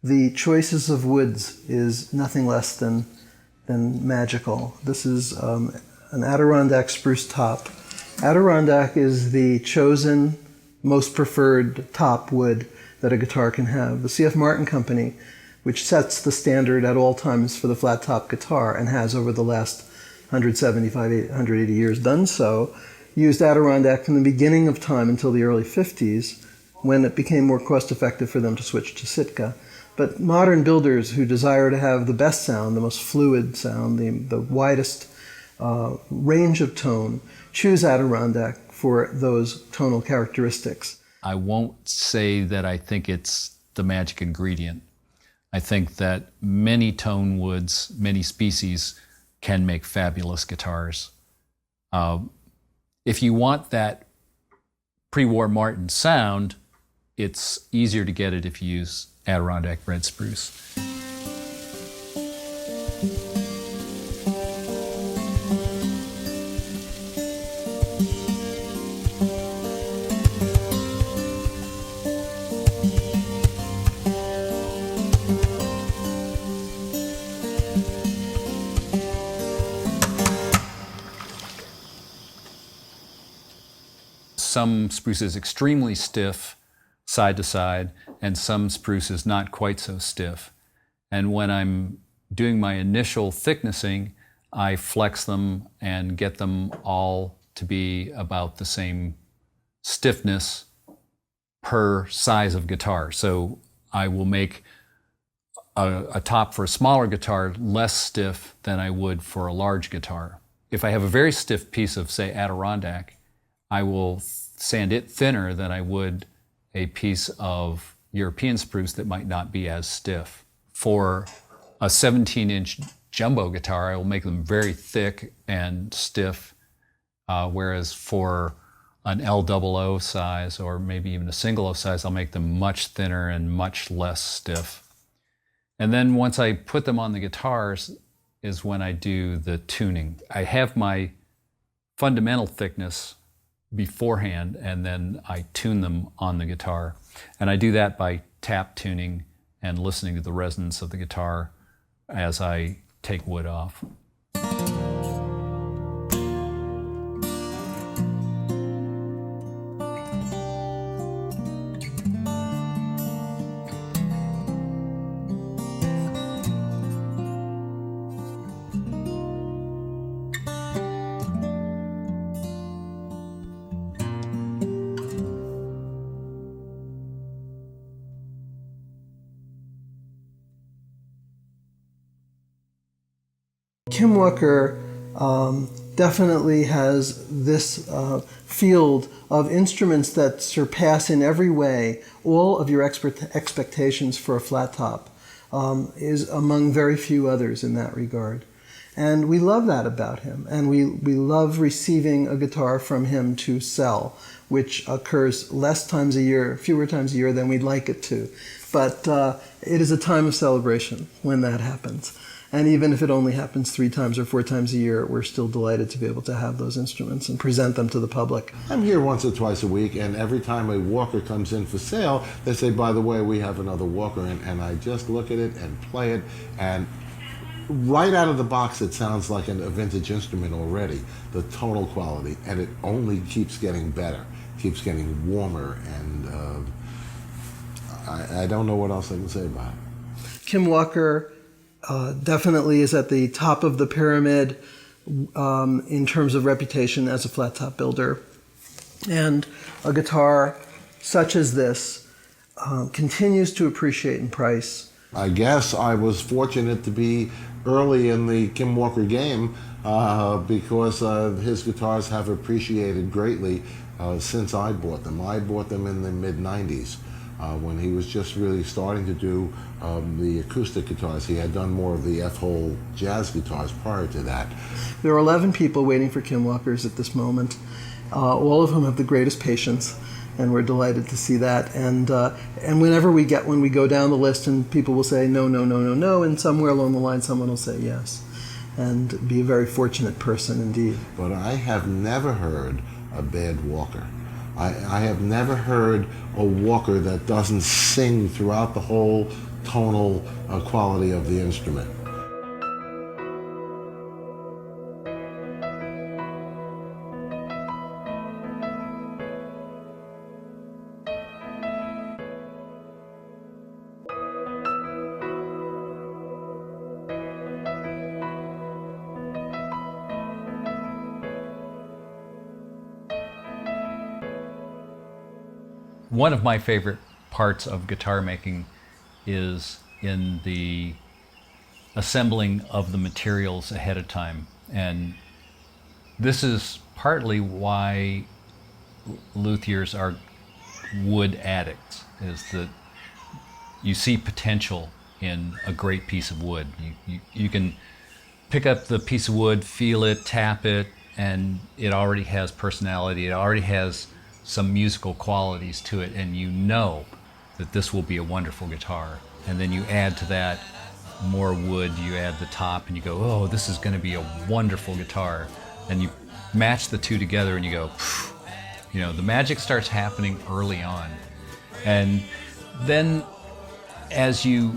the choices of woods is nothing less than magical. This is an Adirondack spruce top. Adirondack is the chosen, most preferred top wood that a guitar can have. The C.F. Martin Company, which sets the standard at all times for the flat top guitar and has over the last 175, 180 years done so, used Adirondack from the beginning of time until the early 50s, when it became more cost-effective for them to switch to Sitka. But modern builders who desire to have the best sound, the most fluid sound, the widest range of tone, choose Adirondack for those tonal characteristics. I won't say that I think it's the magic ingredient. I think that many tone woods, many species, can make fabulous guitars. If you want that pre-war Martin sound, it's easier to get it if you use Adirondack red spruce. Some spruce is extremely stiff side to side, and some spruce is not quite so stiff. And when I'm doing my initial thicknessing, I flex them and get them all to be about the same stiffness per size of guitar. So I will make a top for a smaller guitar less stiff than I would for a large guitar. If I have a very stiff piece of, say, Adirondack, I will sand it thinner than I would a piece of European spruce that might not be as stiff. For a 17-inch jumbo guitar, I will make them very thick and stiff, whereas for an L00 size, or maybe even a single O size, I'll make them much thinner and much less stiff. And then once I put them on the guitars is when I do the tuning. I have my fundamental thickness beforehand, and then I tune them on the guitar. And I do that by tap tuning and listening to the resonance of the guitar as I take wood off. Kim Walker definitely has this field of instruments that surpass in every way all of your expectations for a flat top, is among very few others in that regard. And we love that about him, and we love receiving a guitar from him to sell, which occurs less times a year, fewer times a year than we'd like it to. But it is a time of celebration when that happens. And even if it only happens 3 times or 4 times a year, we're still delighted to be able to have those instruments and present them to the public. I'm here once or twice a week, and every time a Walker comes in for sale, they say, by the way, we have another Walker, and I just look at it and play it, and right out of the box, it sounds like a vintage instrument already, the tonal quality, and it only keeps getting better, keeps getting warmer, and I don't know what else I can say about it. Kim Walker definitely is at the top of the pyramid in terms of reputation as a flat top builder. And a guitar such as this continues to appreciate in price. I guess I was fortunate to be early in the Kim Walker game because his guitars have appreciated greatly since I bought them. I bought them in the mid-90s. When he was just really starting to do the acoustic guitars. He had done more of the F-hole jazz guitars prior to that. There are 11 people waiting for Kim Walkers at this moment, all of whom have the greatest patience, and we're delighted to see that. And whenever when we go down the list and people will say no, no, no, no, no, and somewhere along the line someone will say yes, and be a very fortunate person indeed. But I have never heard a bad Walker. I have never heard a Walker that doesn't sing throughout the whole tonal quality of the instrument. One of my favorite parts of guitar making is in the assembling of the materials ahead of time. And this is partly why luthiers are wood addicts, is that you see potential in a great piece of wood. You can pick up the piece of wood, feel it, tap it, and it already has personality. It already has some musical qualities to it, and you know that this will be a wonderful guitar. And then you add to that more wood, you add the top, and you go, oh, this is going to be a wonderful guitar. And you match the two together and you go, phew. You know, the magic starts happening early on. And then as you,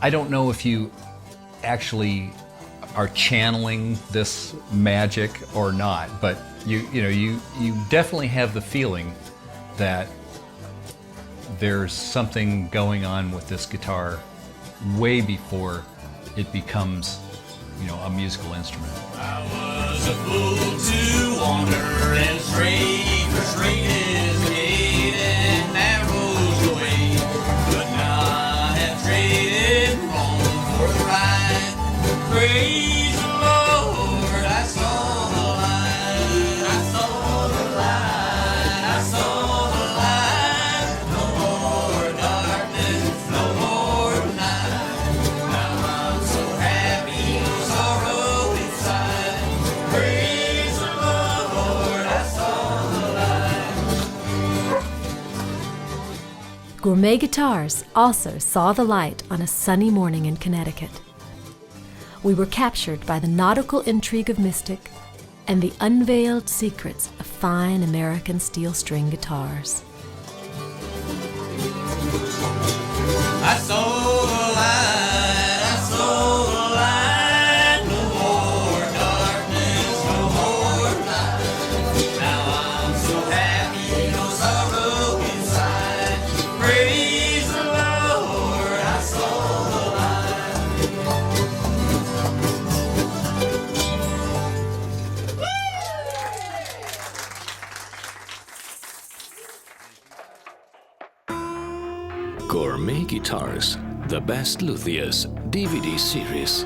I don't know if you actually are channeling this magic or not, but you definitely have the feeling that there's something going on with this guitar way before it becomes, a musical instrument. I was a fool to wander and stray, for straight is the gate and narrow's the way. But now I have traded wrong for the right. Praise the Lord, I saw the light, I saw the light, I saw the light. No more darkness, no more night. Now I'm so happy, no sorrow inside. Praise the Lord, I saw the light. Gourmet Guitars also saw the light on a sunny morning in Connecticut. We were captured by the nautical intrigue of Mystic and the unveiled secrets of fine American steel string guitars. I saw the light, I saw the light. No more darkness, no more night. Now I'm so happy, no sorrow inside. Praise the Lord, I saw the light. Gourmet Guitars, the best luthiers DVD series.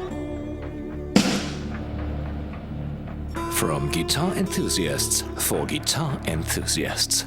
From guitar enthusiasts for guitar enthusiasts.